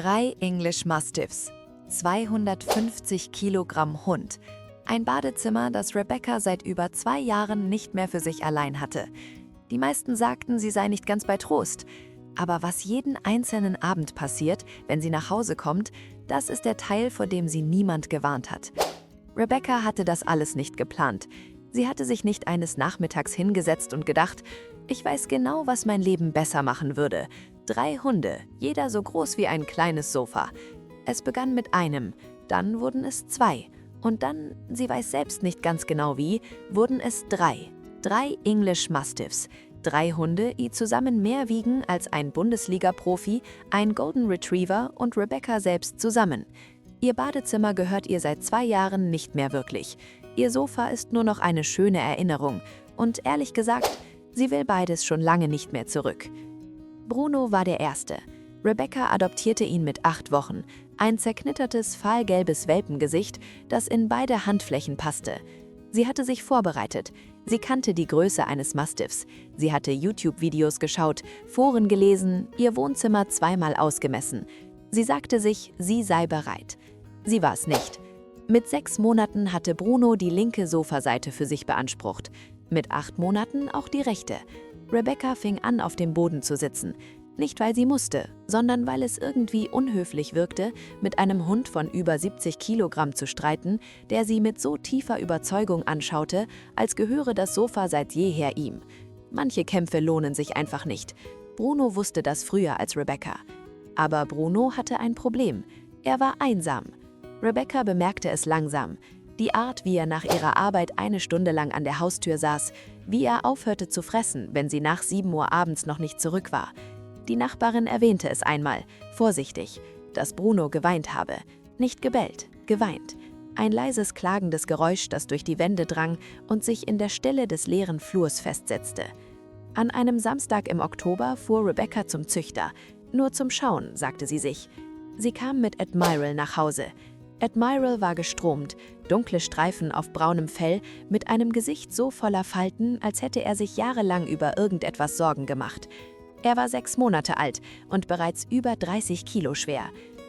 3 English Mastiffs, 250 Kilogramm Hund. Ein Badezimmer, das Rebecca seit über 2 Jahren nicht mehr für sich allein hatte. Die meisten sagten, sie sei nicht ganz bei Trost. Aber was jeden einzelnen Abend passiert, wenn sie nach Hause kommt, das ist der Teil, vor dem sie niemand gewarnt hat. Rebecca hatte das alles nicht geplant. Sie hatte sich nicht eines Nachmittags hingesetzt und gedacht, ich weiß genau, was mein Leben besser machen würde. 3 Hunde, jeder so groß wie ein kleines Sofa. Es begann mit einem, dann wurden es 2 und dann, sie weiß selbst nicht ganz genau wie, wurden es 3. 3 English Mastiffs. 3 Hunde, die zusammen mehr wiegen als ein Bundesliga-Profi, ein Golden Retriever und Rebecca selbst zusammen. Ihr Badezimmer gehört ihr seit 2 Jahren nicht mehr wirklich. Ihr Sofa ist nur noch eine schöne Erinnerung. Und ehrlich gesagt, sie will beides schon lange nicht mehr zurück. Bruno war der Erste. Rebecca adoptierte ihn mit 8 Wochen. Ein zerknittertes, fahlgelbes Welpengesicht, das in beide Handflächen passte. Sie hatte sich vorbereitet. Sie kannte die Größe eines Mastiffs. Sie hatte YouTube-Videos geschaut, Foren gelesen, ihr Wohnzimmer 2-mal ausgemessen. Sie sagte sich, sie sei bereit. Sie war es nicht. Mit 6 Monaten hatte Bruno die linke Sofaseite für sich beansprucht. Mit 8 Monaten auch die rechte. Rebecca fing an, auf dem Boden zu sitzen. Nicht, weil sie musste, sondern weil es irgendwie unhöflich wirkte, mit einem Hund von über 70 Kilogramm zu streiten, der sie mit so tiefer Überzeugung anschaute, als gehöre das Sofa seit jeher ihm. Manche Kämpfe lohnen sich einfach nicht. Bruno wusste das früher als Rebecca. Aber Bruno hatte ein Problem. Er war einsam. Rebecca bemerkte es langsam. Die Art, wie er nach ihrer Arbeit 1 Stunde lang an der Haustür saß, wie er aufhörte zu fressen, wenn sie nach 7 Uhr abends noch nicht zurück war. Die Nachbarin erwähnte es einmal, vorsichtig, dass Bruno geweint habe. Nicht gebellt, geweint. Ein leises, klagendes Geräusch, das durch die Wände drang und sich in der Stille des leeren Flurs festsetzte. An einem Samstag im Oktober fuhr Rebecca zum Züchter. Nur zum Schauen, sagte sie sich. Sie kam mit Admiral nach Hause. Admiral war gestromt, dunkle Streifen auf braunem Fell, mit einem Gesicht so voller Falten, als hätte er sich jahrelang über irgendetwas Sorgen gemacht. Er war 6 Monate alt und bereits über 30 Kilo schwer.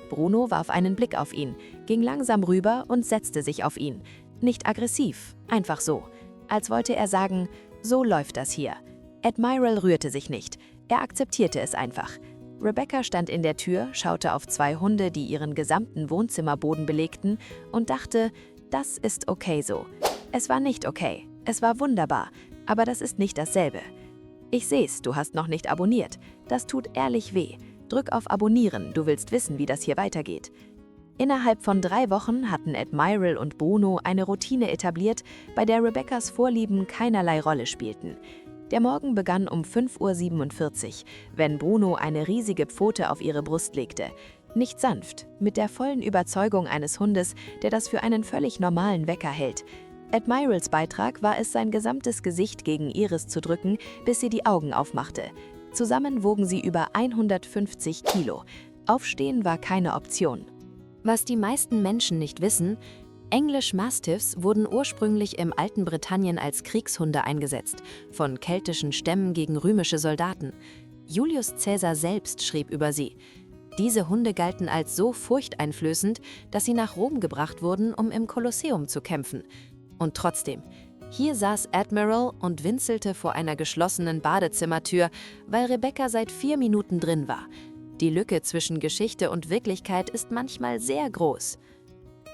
Bruno warf einen Blick auf ihn, ging langsam rüber und setzte sich auf ihn. Nicht aggressiv, einfach so. Als wollte er sagen, so läuft das hier. Admiral rührte sich nicht, er akzeptierte es einfach. Rebecca stand in der Tür, schaute auf 2 Hunde, die ihren gesamten Wohnzimmerboden belegten und dachte, das ist okay so. Es war nicht okay, es war wunderbar, aber das ist nicht dasselbe. Ich seh's, du hast noch nicht abonniert. Das tut ehrlich weh. Drück auf Abonnieren, du willst wissen, wie das hier weitergeht. Innerhalb von 3 Wochen hatten Admiral und Bruno eine Routine etabliert, bei der Rebeccas Vorlieben keinerlei Rolle spielten. Der Morgen begann um 5:47 Uhr, wenn Bruno eine riesige Pfote auf ihre Brust legte. Nicht sanft, mit der vollen Überzeugung eines Hundes, der das für einen völlig normalen Wecker hält. Admirals Beitrag war es, sein gesamtes Gesicht gegen ihres zu drücken, bis sie die Augen aufmachte. Zusammen wogen sie über 150 Kilo. Aufstehen war keine Option. Was die meisten Menschen nicht wissen, English Mastiffs wurden ursprünglich im alten Britannien als Kriegshunde eingesetzt, von keltischen Stämmen gegen römische Soldaten. Julius Caesar selbst schrieb über sie. Diese Hunde galten als so furchteinflößend, dass sie nach Rom gebracht wurden, um im Kolosseum zu kämpfen. Und trotzdem, hier saß Admiral und winselte vor einer geschlossenen Badezimmertür, weil Rebecca seit 4 Minuten drin war. Die Lücke zwischen Geschichte und Wirklichkeit ist manchmal sehr groß.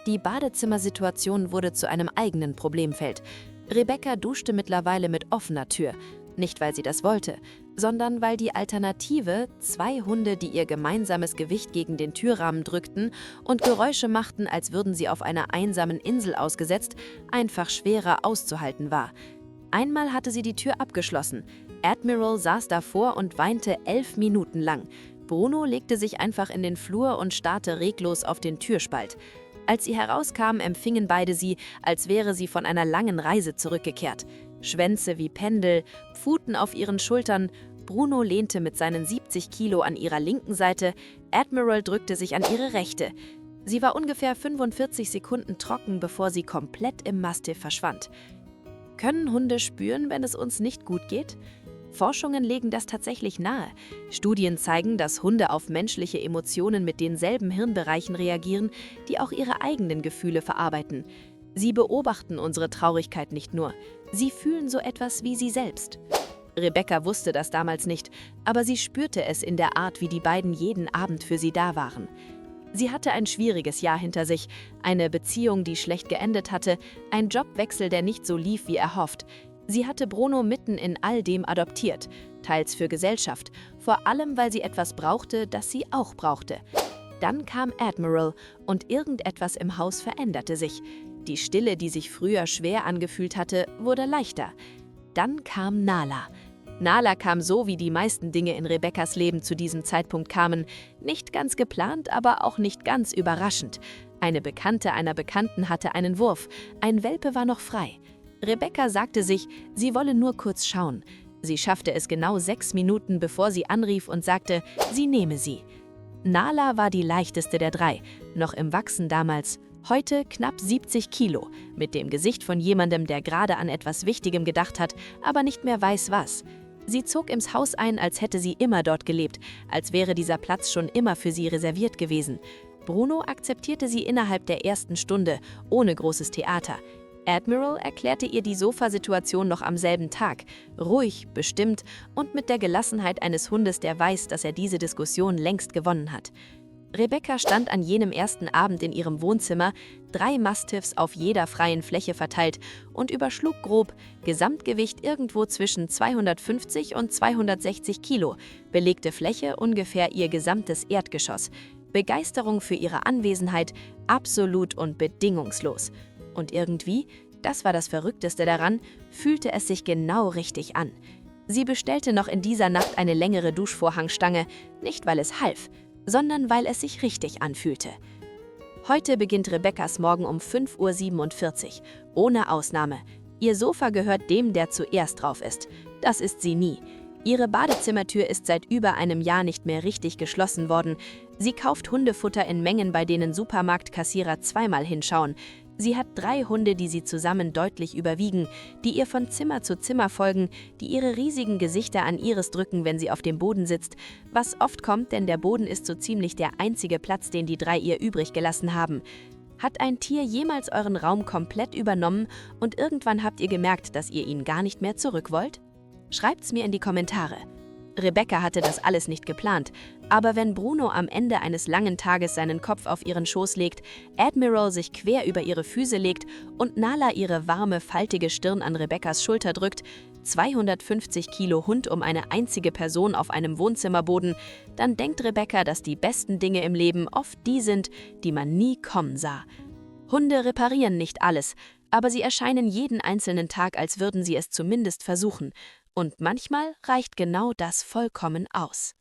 Die Badezimmersituation wurde zu einem eigenen Problemfeld. Rebecca duschte mittlerweile mit offener Tür. Nicht, weil sie das wollte, sondern weil die Alternative, 2 Hunde, die ihr gemeinsames Gewicht gegen den Türrahmen drückten und Geräusche machten, als würden sie auf einer einsamen Insel ausgesetzt, einfach schwerer auszuhalten war. Einmal hatte sie die Tür abgeschlossen. Admiral saß davor und weinte 11 Minuten lang. Bruno legte sich einfach in den Flur und starrte reglos auf den Türspalt. Als sie herauskam, empfingen beide sie, als wäre sie von einer langen Reise zurückgekehrt. Schwänze wie Pendel, Pfoten auf ihren Schultern. Bruno lehnte mit seinen 70 Kilo an ihrer linken Seite, Admiral drückte sich an ihre rechte. Sie war ungefähr 45 Sekunden trocken, bevor sie komplett im Mastiff verschwand. Können Hunde spüren, wenn es uns nicht gut geht? Forschungen legen das tatsächlich nahe. Studien zeigen, dass Hunde auf menschliche Emotionen mit denselben Hirnbereichen reagieren, die auch ihre eigenen Gefühle verarbeiten. Sie beobachten unsere Traurigkeit nicht nur, sie fühlen so etwas wie sie selbst. Rebecca wusste das damals nicht, aber sie spürte es in der Art, wie die beiden jeden Abend für sie da waren. Sie hatte ein schwieriges Jahr hinter sich, eine Beziehung, die schlecht geendet hatte, ein Jobwechsel, der nicht so lief, wie erhofft. Sie hatte Bruno mitten in all dem adoptiert, teils für Gesellschaft, vor allem, weil sie etwas brauchte, das sie auch brauchte. Dann kam Admiral und irgendetwas im Haus veränderte sich. Die Stille, die sich früher schwer angefühlt hatte, wurde leichter. Dann kam Nala. Nala kam so, wie die meisten Dinge in Rebecca's Leben zu diesem Zeitpunkt kamen. Nicht ganz geplant, aber auch nicht ganz überraschend. Eine Bekannte einer Bekannten hatte einen Wurf. Ein Welpe war noch frei. Rebecca sagte sich, sie wolle nur kurz schauen. Sie schaffte es genau 6 Minuten, bevor sie anrief und sagte, sie nehme sie. Nala war die leichteste der 3, noch im Wachsen damals. Heute knapp 70 Kilo, mit dem Gesicht von jemandem, der gerade an etwas Wichtigem gedacht hat, aber nicht mehr weiß was. Sie zog ins Haus ein, als hätte sie immer dort gelebt, als wäre dieser Platz schon immer für sie reserviert gewesen. Bruno akzeptierte sie innerhalb der ersten Stunde, ohne großes Theater. Admiral erklärte ihr die Sofasituation noch am selben Tag, ruhig, bestimmt und mit der Gelassenheit eines Hundes, der weiß, dass er diese Diskussion längst gewonnen hat. Rebecca stand an jenem ersten Abend in ihrem Wohnzimmer, 3 Mastiffs auf jeder freien Fläche verteilt und überschlug grob, Gesamtgewicht irgendwo zwischen 250 und 260 Kilo, belegte Fläche ungefähr ihr gesamtes Erdgeschoss. Begeisterung für ihre Anwesenheit absolut und bedingungslos. Und irgendwie, das war das Verrückteste daran, fühlte es sich genau richtig an. Sie bestellte noch in dieser Nacht eine längere Duschvorhangstange, nicht weil es half, sondern weil es sich richtig anfühlte. Heute beginnt Rebeccas Morgen um 5:47 Uhr, ohne Ausnahme. Ihr Sofa gehört dem, der zuerst drauf ist. Das ist sie nie. Ihre Badezimmertür ist seit über einem Jahr nicht mehr richtig geschlossen worden. Sie kauft Hundefutter in Mengen, bei denen Supermarktkassierer zweimal hinschauen. Sie hat 3 Hunde, die sie zusammen deutlich überwiegen, die ihr von Zimmer zu Zimmer folgen, die ihre riesigen Gesichter an ihres drücken, wenn sie auf dem Boden sitzt, was oft kommt, denn der Boden ist so ziemlich der einzige Platz, den die 3 ihr übrig gelassen haben. Hat ein Tier jemals euren Raum komplett übernommen und irgendwann habt ihr gemerkt, dass ihr ihn gar nicht mehr zurück wollt? Schreibt's mir in die Kommentare. Rebecca hatte das alles nicht geplant, aber wenn Bruno am Ende eines langen Tages seinen Kopf auf ihren Schoß legt, Admiral sich quer über ihre Füße legt und Nala ihre warme, faltige Stirn an Rebeccas Schulter drückt, 250 Kilo Hund um eine einzige Person auf einem Wohnzimmerboden, dann denkt Rebecca, dass die besten Dinge im Leben oft die sind, die man nie kommen sah. Hunde reparieren nicht alles, aber sie erscheinen jeden einzelnen Tag, als würden sie es zumindest versuchen. Und manchmal reicht genau das vollkommen aus.